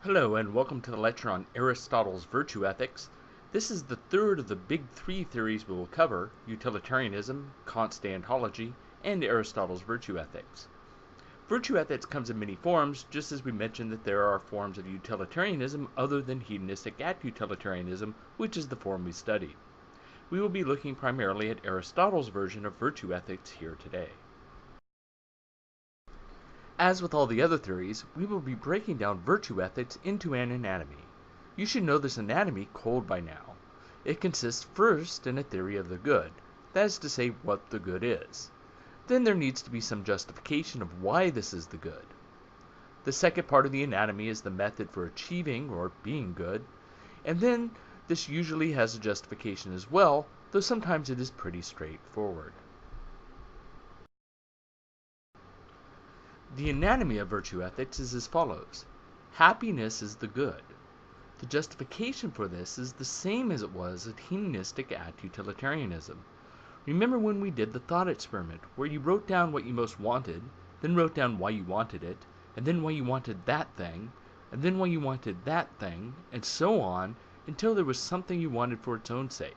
Hello and welcome to the lecture on Aristotle's virtue ethics. This is the third of the big three theories we will cover: utilitarianism, Kant's deontology, and Aristotle's virtue ethics. Virtue ethics comes in many forms, just as we mentioned that there are forms of utilitarianism other than hedonistic at-utilitarianism, which is the form we studied. We will be looking primarily at Aristotle's version of virtue ethics here today. As with all the other theories, we will be breaking down virtue ethics into an anatomy. You should know this anatomy cold by now. It consists first in a theory of the good, that is to say, what the good is. Then there needs to be some justification of why this is the good. The second part of the anatomy is the method for achieving or being good, and then this usually has a justification as well, though sometimes it is pretty straightforward. The anatomy of virtue ethics is as follows. Happiness is the good. The justification for this is the same as it was at hedonistic at-utilitarianism. Remember when we did the thought experiment, where you wrote down what you most wanted, then wrote down why you wanted it, and then why you wanted that thing, and then why you wanted that thing, and so on, until there was something you wanted for its own sake.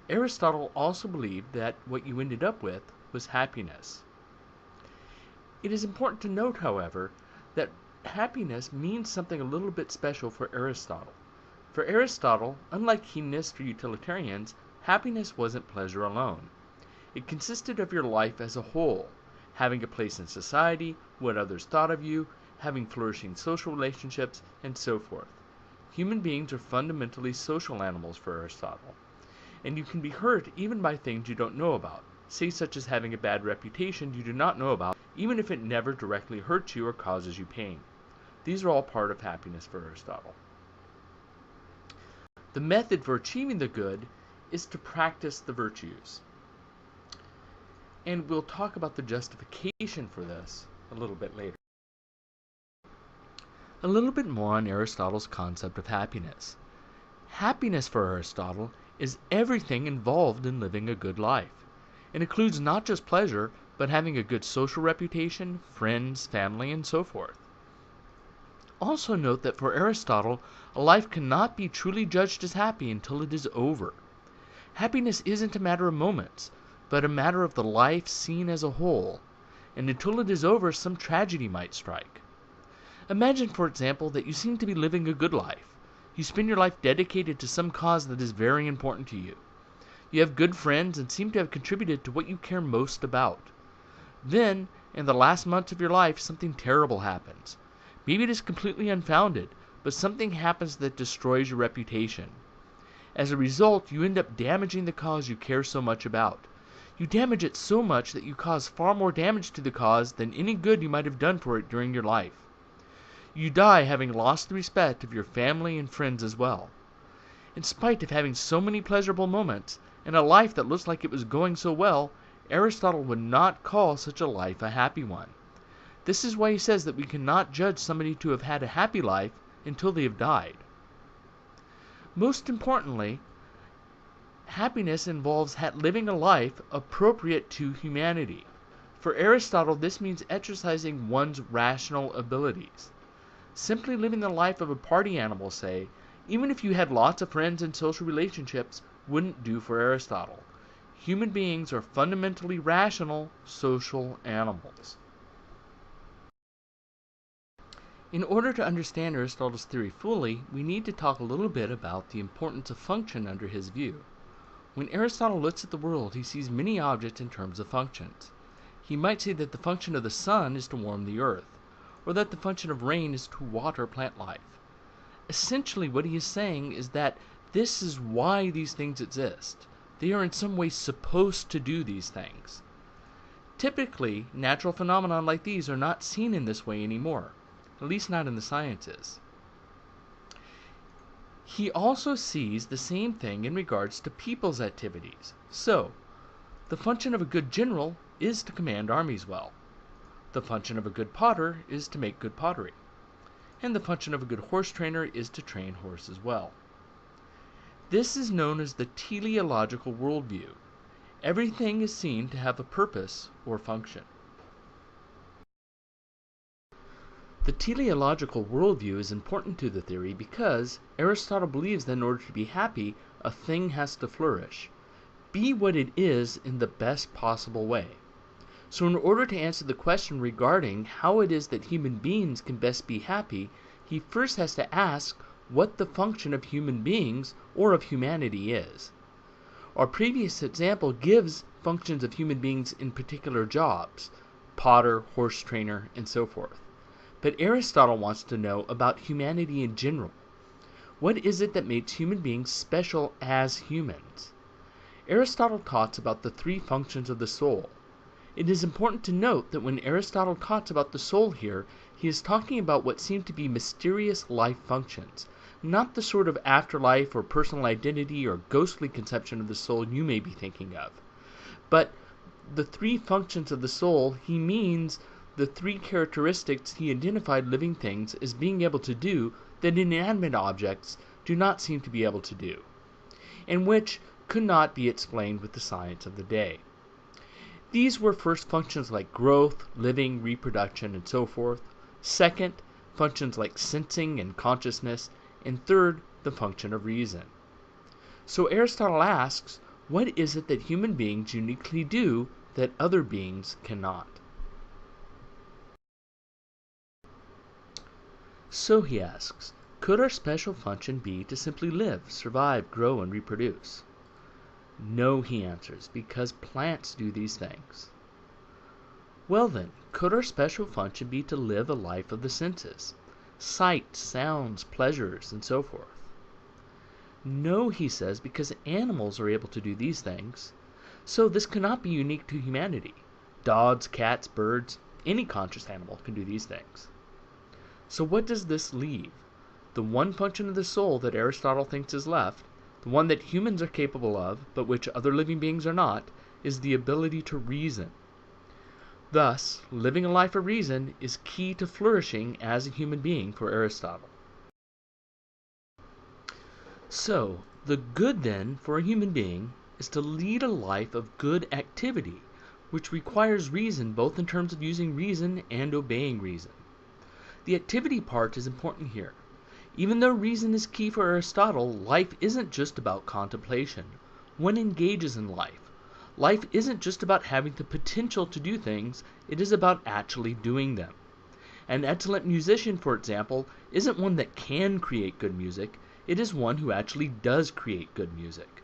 Aristotle also believed that what you ended up with was happiness. It is important to note, however, that happiness means something a little bit special for Aristotle. For Aristotle, unlike hedonists or utilitarians, happiness wasn't pleasure alone. It consisted of your life as a whole, having a place in society, what others thought of you, having flourishing social relationships, and so forth. Human beings are fundamentally social animals for Aristotle, and you can be hurt even by things you don't know about, say such as having a bad reputation you do not know about, even if it never directly hurts you or causes you pain. These are all part of happiness for Aristotle. The method for achieving the good is to practice the virtues. And we'll talk about the justification for this a little bit later. A little bit more on Aristotle's concept of happiness. Happiness for Aristotle is everything involved in living a good life. It includes not just pleasure, but having a good social reputation, friends, family, and so forth. Also note that for Aristotle, a life cannot be truly judged as happy until it is over. Happiness isn't a matter of moments, but a matter of the life seen as a whole, and until it is over, some tragedy might strike. Imagine, for example, that you seem to be living a good life. You spend your life dedicated to some cause that is very important to you. You have good friends and seem to have contributed to what you care most about. Then, in the last months of your life, something terrible happens. Maybe it is completely unfounded, but something happens that destroys your reputation. As a result, you end up damaging the cause you care so much about. You damage it so much that you cause far more damage to the cause than any good you might have done for it during your life. You die having lost the respect of your family and friends as well. In spite of having so many pleasurable moments, and a life that looks like it was going so well, Aristotle would not call such a life a happy one. This is why he says that we cannot judge somebody to have had a happy life until they have died. Most importantly, happiness involves living a life appropriate to humanity. For Aristotle, this means exercising one's rational abilities. Simply living the life of a party animal, say, even if you had lots of friends and social relationships, wouldn't do for Aristotle. Human beings are fundamentally rational, social animals. In order to understand Aristotle's theory fully, we need to talk a little bit about the importance of function under his view. When Aristotle looks at the world, he sees many objects in terms of functions. He might say that the function of the sun is to warm the earth, or that the function of rain is to water plant life. Essentially, what he is saying is that this is why these things exist. They are in some way supposed to do these things. Typically, natural phenomena like these are not seen in this way anymore, at least not in the sciences. He also sees the same thing in regards to people's activities. So, the function of a good general is to command armies well. The function of a good potter is to make good pottery. And the function of a good horse trainer is to train horses well. This is known as the teleological worldview. Everything is seen to have a purpose or function. The teleological worldview is important to the theory because Aristotle believes that in order to be happy, a thing has to flourish, be what it is in the best possible way. So in order to answer the question regarding how it is that human beings can best be happy, he first has to ask what the function of human beings or of humanity is. Our previous example gives functions of human beings in particular jobs, potter, horse trainer, and so forth. But Aristotle wants to know about humanity in general. What is it that makes human beings special as humans? Aristotle talks about the three functions of the soul. It is important to note that when Aristotle talks about the soul here, he is talking about what seem to be mysterious life functions, not the sort of afterlife or personal identity or ghostly conception of the soul you may be thinking of. But the three functions of the soul, he means the three characteristics he identified living things as being able to do that inanimate objects do not seem to be able to do, and which could not be explained with the science of the day. These were first functions like growth, living, reproduction, and so forth. Second, functions like sensing and consciousness. And third, the function of reason. So Aristotle asks, what is it that human beings uniquely do that other beings cannot? So he asks, could our special function be to simply live, survive, grow, and reproduce? No, he answers, because plants do these things. Well then, could our special function be to live a life of the senses? Sight, sounds, pleasures, and so forth. No, he says, because animals are able to do these things. So this cannot be unique to humanity. Dogs, cats, birds, any conscious animal can do these things. So what does this leave? The one function of the soul that Aristotle thinks is left, the one that humans are capable of, but which other living beings are not, is the ability to reason. Thus, living a life of reason is key to flourishing as a human being for Aristotle. So, the good then for a human being is to lead a life of good activity, which requires reason both in terms of using reason and obeying reason. The activity part is important here. Even though reason is key for Aristotle, life isn't just about contemplation. One engages in life. Life isn't just about having the potential to do things, it is about actually doing them. An excellent musician, for example, isn't one that can create good music, it is one who actually does create good music.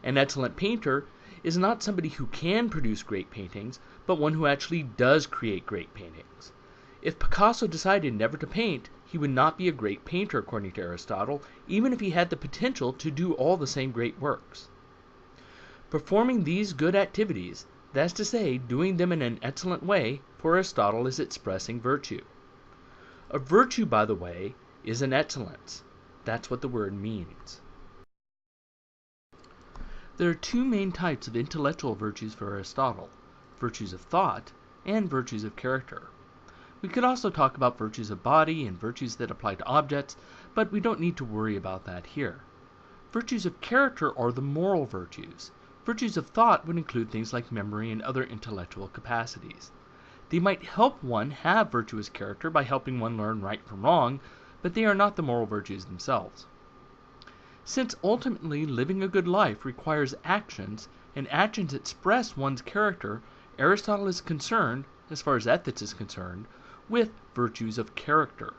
An excellent painter is not somebody who can produce great paintings, but one who actually does create great paintings. If Picasso decided never to paint, he would not be a great painter according to Aristotle, even if he had the potential to do all the same great works. Performing these good activities, that is to say, doing them in an excellent way, for Aristotle is expressing virtue. A virtue, by the way, is an excellence. That's what the word means. There are two main types of intellectual virtues for Aristotle: virtues of thought and virtues of character. We could also talk about virtues of body and virtues that apply to objects, but we don't need to worry about that here. Virtues of character are the moral virtues. Virtues of thought would include things like memory and other intellectual capacities. They might help one have virtuous character by helping one learn right from wrong, but they are not the moral virtues themselves. Since ultimately living a good life requires actions, and actions express one's character, Aristotle is concerned, as far as ethics is concerned, with virtues of character.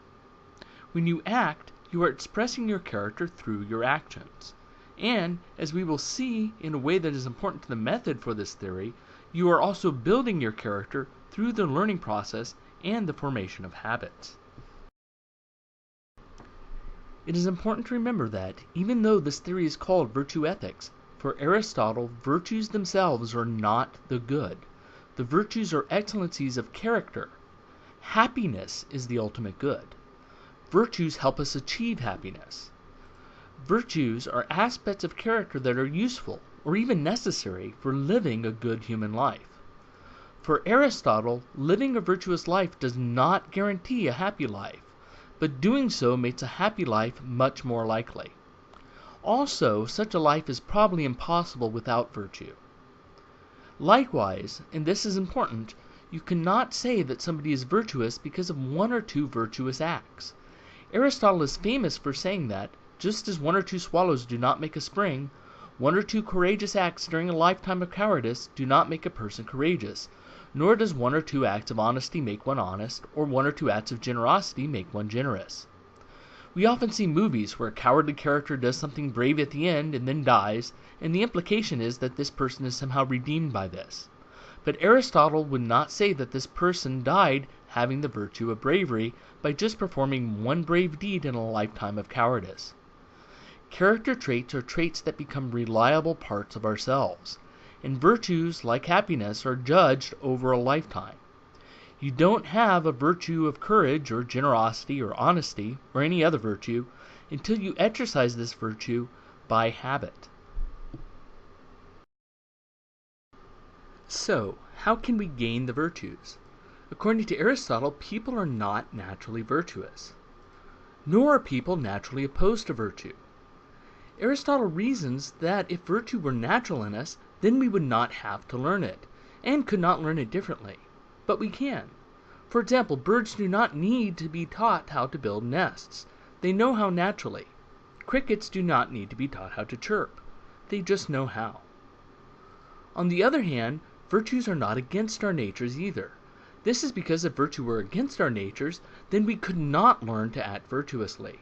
When you act, you are expressing your character through your actions. And, as we will see in a way that is important to the method for this theory, you are also building your character through the learning process and the formation of habits. It is important to remember that, even though this theory is called virtue ethics, for Aristotle, virtues themselves are not the good. The virtues are excellencies of character. Happiness is the ultimate good. Virtues help us achieve happiness. Virtues are aspects of character that are useful, or even necessary, for living a good human life. For Aristotle, living a virtuous life does not guarantee a happy life, but doing so makes a happy life much more likely. Also, such a life is probably impossible without virtue. Likewise, and this is important, You cannot say that somebody is virtuous because of one or two virtuous acts. Aristotle is famous for saying that, just as one or two swallows do not make a spring, one or two courageous acts during a lifetime of cowardice do not make a person courageous, nor does one or two acts of honesty make one honest, or one or two acts of generosity make one generous. We often see movies where a cowardly character does something brave at the end and then dies, and the implication is that this person is somehow redeemed by this. But Aristotle would not say that this person died having the virtue of bravery by just performing one brave deed in a lifetime of cowardice. Character traits are traits that become reliable parts of ourselves, and virtues, like happiness, are judged over a lifetime. You don't have a virtue of courage or generosity or honesty or any other virtue until you exercise this virtue by habit. So, how can we gain the virtues? According to Aristotle, people are not naturally virtuous, nor are people naturally opposed to virtue. Aristotle reasons that if virtue were natural in us, then we would not have to learn it, and could not learn it differently. But we can. For example, birds do not need to be taught how to build nests. They know how naturally. Crickets do not need to be taught how to chirp. They just know how. On the other hand, virtues are not against our natures either. This is because if virtue were against our natures, then we could not learn to act virtuously.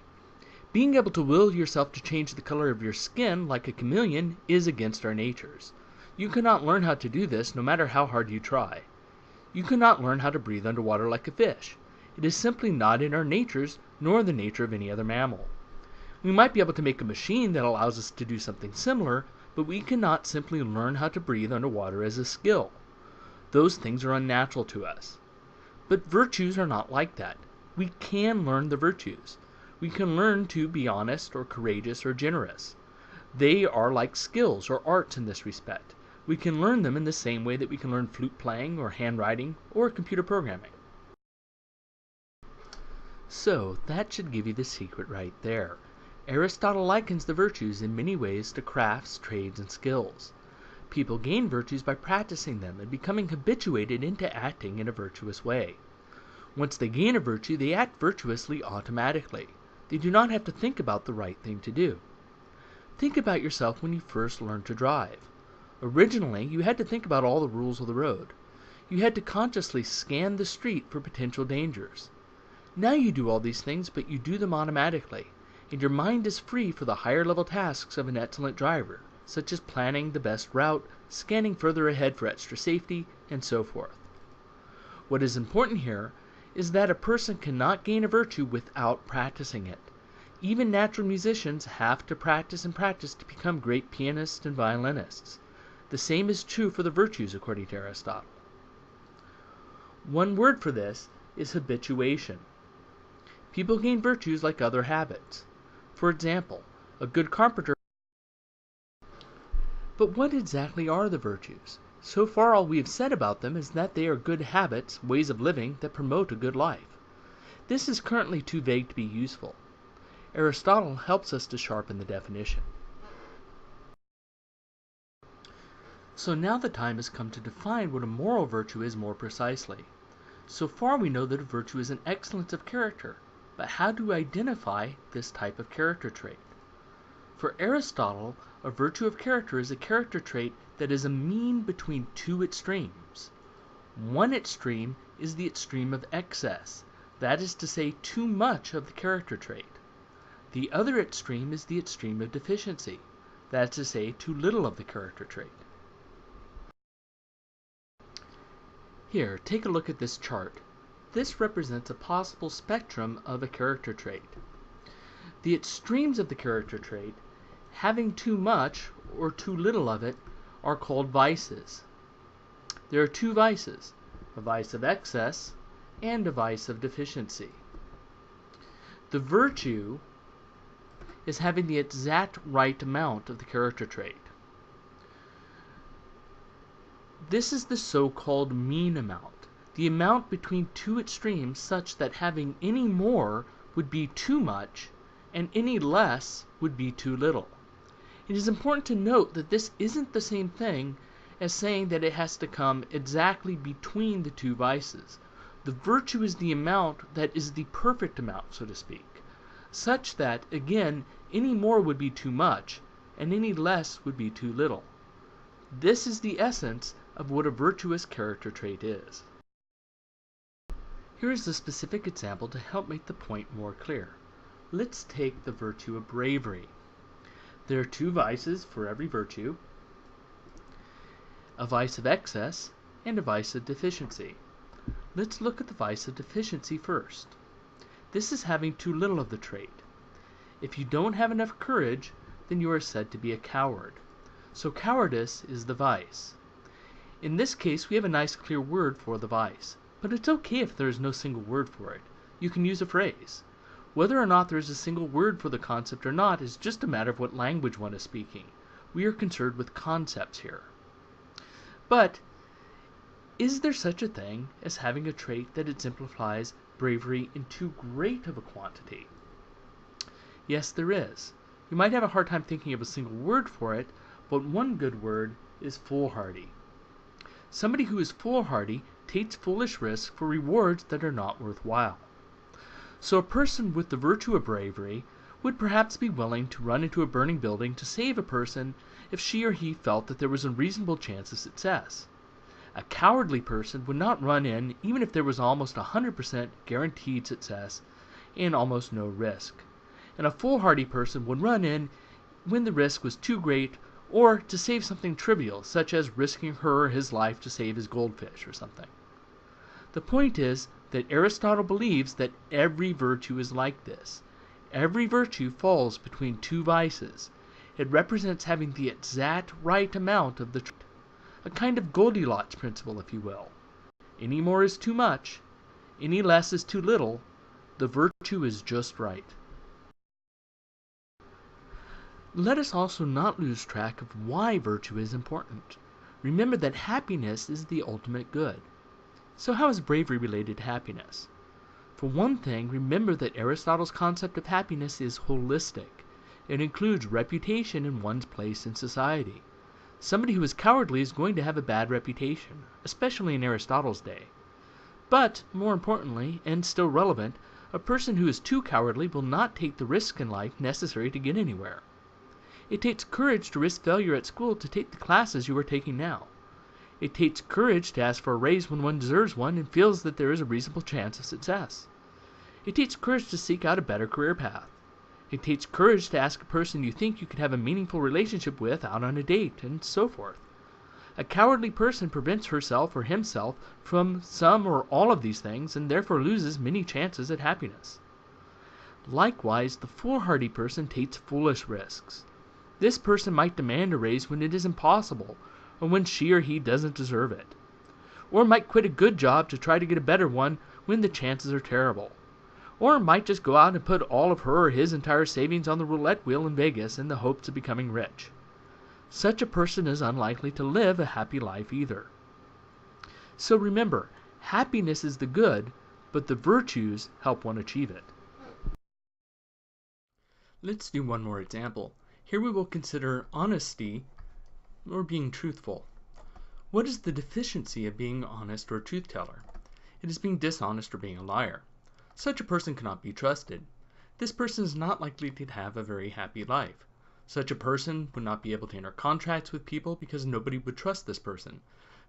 Being able to will yourself to change the color of your skin like a chameleon is against our natures. You cannot learn how to do this no matter how hard you try. You cannot learn how to breathe underwater like a fish. It is simply not in our natures, nor the nature of any other mammal. We might be able to make a machine that allows us to do something similar, but we cannot simply learn how to breathe underwater as a skill. Those things are unnatural to us. But virtues are not like that. We can learn the virtues. We can learn to be honest or courageous or generous. They are like skills or arts in this respect. We can learn them in the same way that we can learn flute playing or handwriting or computer programming. So that should give you the secret right there. Aristotle likens the virtues in many ways to crafts, trades, and skills. People gain virtues by practicing them and becoming habituated into acting in a virtuous way. Once they gain a virtue, they act virtuously automatically. They do not have to think about the right thing to do. Think about yourself when you first learned to drive. Originally, you had to think about all the rules of the road. You had to consciously scan the street for potential dangers. Now you do all these things, but you do them automatically, and your mind is free for the higher level tasks of an excellent driver, such as planning the best route, scanning further ahead for extra safety, and so forth. What is important here is that a person cannot gain a virtue without practicing it. Even natural musicians have to practice and practice to become great pianists and violinists. The same is true for the virtues according to Aristotle. One word for this is habituation. People gain virtues like other habits. For example, a good carpenter. But what exactly are the virtues? So far all we have said about them is that they are good habits, ways of living that promote a good life. This is currently too vague to be useful. Aristotle helps us to sharpen the definition. So now the time has come to define what a moral virtue is more precisely. So far we know that a virtue is an excellence of character, but how do we identify this type of character trait? For Aristotle, a virtue of character is a character trait that is a mean between two extremes. One extreme is the extreme of excess, that is to say, too much of the character trait. The other extreme is the extreme of deficiency, that is to say, too little of the character trait. Here, take a look at this chart. This represents a possible spectrum of a character trait. The extremes of the character trait, having too much or too little of it, are called vices. There are two vices, a vice of excess and a vice of deficiency. The virtue is having the exact right amount of the character trait. This is the so-called mean amount, the amount between two extremes such that having any more would be too much and any less would be too little. It is important to note that this isn't the same thing as saying that it has to come exactly between the two vices. The virtue is the amount that is the perfect amount, so to speak, such that, again, any more would be too much, and any less would be too little. This is the essence of what a virtuous character trait is. Here is a specific example to help make the point more clear. Let's take the virtue of bravery. There are two vices for every virtue: a vice of excess and a vice of deficiency. Let's look at the vice of deficiency first. This is having too little of the trait. If you don't have enough courage, then you are said to be a coward. So cowardice is the vice. In this case, we have a nice clear word for the vice, but it's okay if there is no single word for it. You can use a phrase. Whether or not there is a single word for the concept or not is just a matter of what language one is speaking. We are concerned with concepts here. But is there such a thing as having a trait that exemplifies bravery in too great of a quantity? Yes, there is. You might have a hard time thinking of a single word for it, but one good word is foolhardy. Somebody who is foolhardy takes foolish risks for rewards that are not worthwhile. So a person with the virtue of bravery would perhaps be willing to run into a burning building to save a person if she or he felt that there was a reasonable chance of success. A cowardly person would not run in even if there was almost 100% guaranteed success and almost no risk. And a foolhardy person would run in when the risk was too great, or to save something trivial, such as risking her or his life to save his goldfish or something. The point is that Aristotle believes that every virtue is like this. Every virtue falls between two vices. It represents having the exact right amount of the trait. A kind of Goldilocks principle, if you will. Any more is too much, any less is too little. The virtue is just right. Let us also not lose track of why virtue is important. Remember that happiness is the ultimate good. So how is bravery related to happiness? For one thing, remember that Aristotle's concept of happiness is holistic. It includes reputation and one's place in society. Somebody who is cowardly is going to have a bad reputation, especially in Aristotle's day. But, more importantly, and still relevant, a person who is too cowardly will not take the risk in life necessary to get anywhere. It takes courage to risk failure at school to take the classes you are taking now. It takes courage to ask for a raise when one deserves one and feels that there is a reasonable chance of success. It takes courage to seek out a better career path. It takes courage to ask a person you think you could have a meaningful relationship with out on a date, and so forth. A cowardly person prevents herself or himself from some or all of these things and therefore loses many chances at happiness. Likewise, the foolhardy person takes foolish risks. This person might demand a raise when it is impossible, or when she or he doesn't deserve it. Or might quit a good job to try to get a better one when the chances are terrible. Or might just go out and put all of her or his entire savings on the roulette wheel in Vegas in the hopes of becoming rich. Such a person is unlikely to live a happy life either. So remember, happiness is the good, but the virtues help one achieve it. Let's do one more example. Here we will consider honesty, or being truthful. What is the deficiency of being honest or a truth teller? It is being dishonest or being a liar. Such a person cannot be trusted. This person is not likely to have a very happy life. Such a person would not be able to enter contracts with people because nobody would trust this person.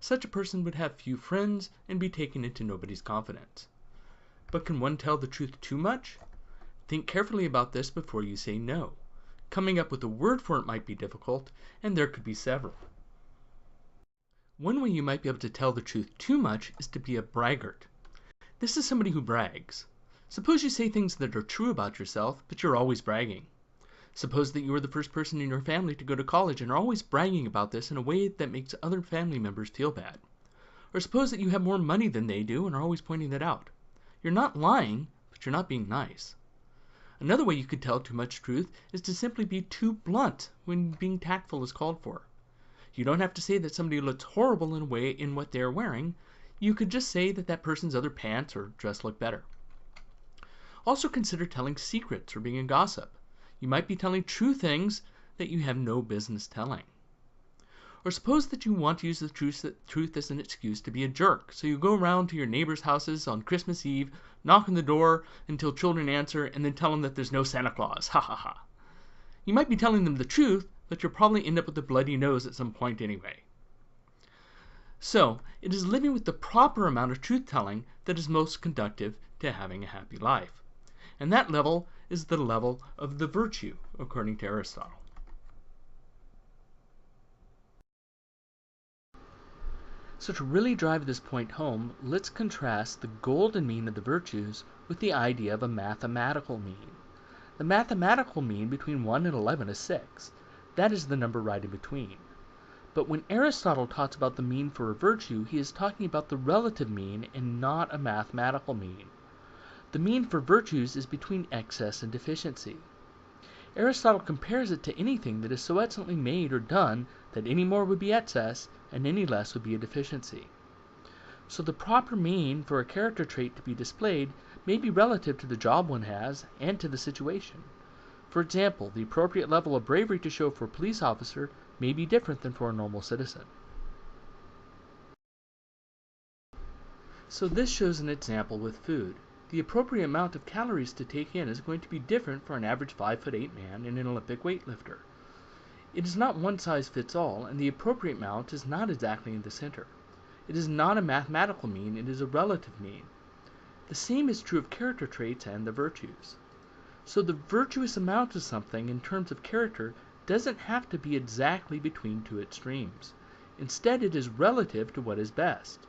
Such a person would have few friends and be taken into nobody's confidence. But can one tell the truth too much? Think carefully about this before you say no. Coming up with a word for it might be difficult, and there could be several. One way you might be able to tell the truth too much is to be a braggart. This is somebody who brags. Suppose you say things that are true about yourself, but you're always bragging. Suppose that you are the first person in your family to go to college and are always bragging about this in a way that makes other family members feel bad. Or suppose that you have more money than they do and are always pointing that out. You're not lying, but you're not being nice. Another way you could tell too much truth is to simply be too blunt when being tactful is called for. You don't have to say that somebody looks horrible in what they're wearing. You could just say that that person's other pants or dress look better. Also consider telling secrets or being a gossip. You might be telling true things that you have no business telling. Or suppose that you want to use the truth as an excuse to be a jerk. So you go around to your neighbors' houses on Christmas Eve, knock on the door until children answer, and then tell them that there's no Santa Claus. Ha ha ha. You might be telling them the truth, but you'll probably end up with a bloody nose at some point anyway. So, it is living with the proper amount of truth-telling that is most conducive to having a happy life. And that level is the level of the virtue, according to Aristotle. So to really drive this point home, let's contrast the golden mean of the virtues with the idea of a mathematical mean. The mathematical mean between 1 and 11 is 6. That is the number right in between. But when Aristotle talks about the mean for a virtue, he is talking about the relative mean and not a mathematical mean. The mean for virtues is between excess and deficiency. Aristotle compares it to anything that is so excellently made or done that any more would be excess and any less would be a deficiency. So the proper mean for a character trait to be displayed may be relative to the job one has and to the situation. For example, the appropriate level of bravery to show for a police officer may be different than for a normal citizen. So this shows an example with food. The appropriate amount of calories to take in is going to be different for an average 5'8" man and an Olympic weightlifter. It is not one size fits all, and the appropriate amount is not exactly in the center. It is not a mathematical mean, it is a relative mean. The same is true of character traits and the virtues. So the virtuous amount of something in terms of character doesn't have to be exactly between two extremes. Instead, it is relative to what is best.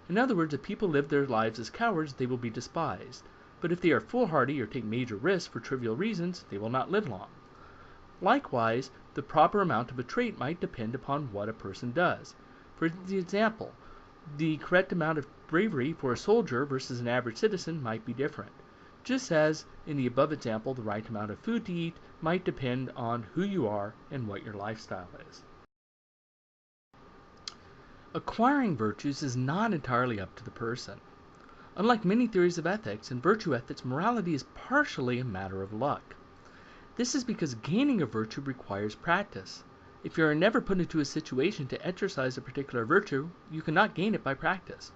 In other words, if people live their lives as cowards, they will be despised. But if they are foolhardy or take major risks for trivial reasons, they will not live long. Likewise, the proper amount of a trait might depend upon what a person does. For example, the correct amount of bravery for a soldier versus an average citizen might be different. Just as, in the above example, the right amount of food to eat might depend on who you are and what your lifestyle is. Acquiring virtues is not entirely up to the person. Unlike many theories of ethics, in virtue ethics, morality is partially a matter of luck. This is because gaining a virtue requires practice. If you are never put into a situation to exercise a particular virtue, you cannot gain it by practice.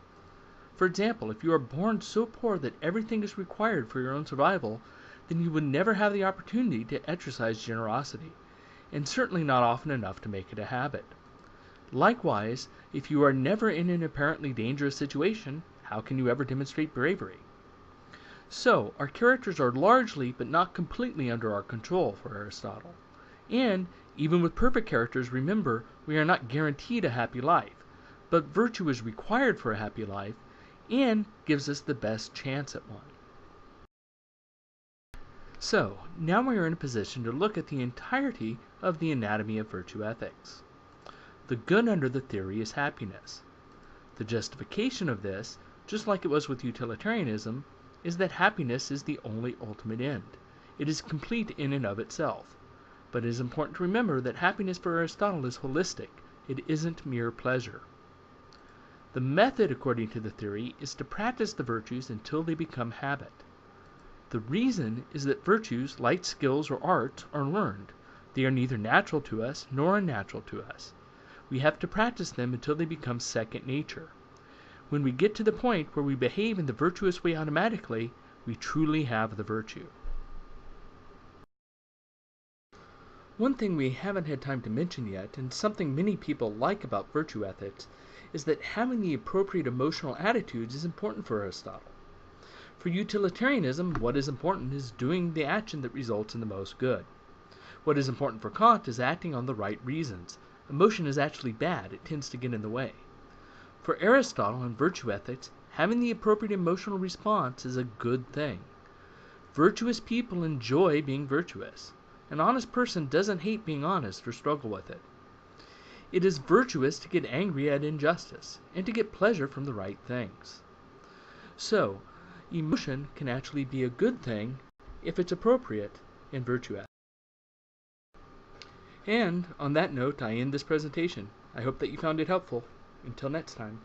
For example, if you are born so poor that everything is required for your own survival, then you would never have the opportunity to exercise generosity, and certainly not often enough to make it a habit. Likewise, if you are never in an apparently dangerous situation, how can you ever demonstrate bravery? So, our characters are largely but not completely under our control for Aristotle. And, even with perfect characters, remember, we are not guaranteed a happy life, but virtue is required for a happy life and gives us the best chance at one. So, now we are in a position to look at the entirety of the anatomy of virtue ethics. The good under the theory is happiness. The justification of this, just like it was with utilitarianism, is that happiness is the only ultimate end. It is complete in and of itself. But it is important to remember that happiness for Aristotle is holistic. It isn't mere pleasure. The method, according to the theory, is to practice the virtues until they become habit. The reason is that virtues, like skills or arts, are learned. They are neither natural to us nor unnatural to us. We have to practice them until they become second nature. When we get to the point where we behave in the virtuous way automatically, we truly have the virtue. One thing we haven't had time to mention yet, and something many people like about virtue ethics, is that having the appropriate emotional attitudes is important for Aristotle. For utilitarianism, what is important is doing the action that results in the most good. What is important for Kant is acting on the right reasons. Emotion is actually bad, it tends to get in the way. For Aristotle in virtue ethics, having the appropriate emotional response is a good thing. Virtuous people enjoy being virtuous. An honest person doesn't hate being honest or struggle with it. It is virtuous to get angry at injustice and to get pleasure from the right things. So, emotion can actually be a good thing if it's appropriate in virtue ethics. And on that note, I end this presentation. I hope that you found it helpful. Until next time.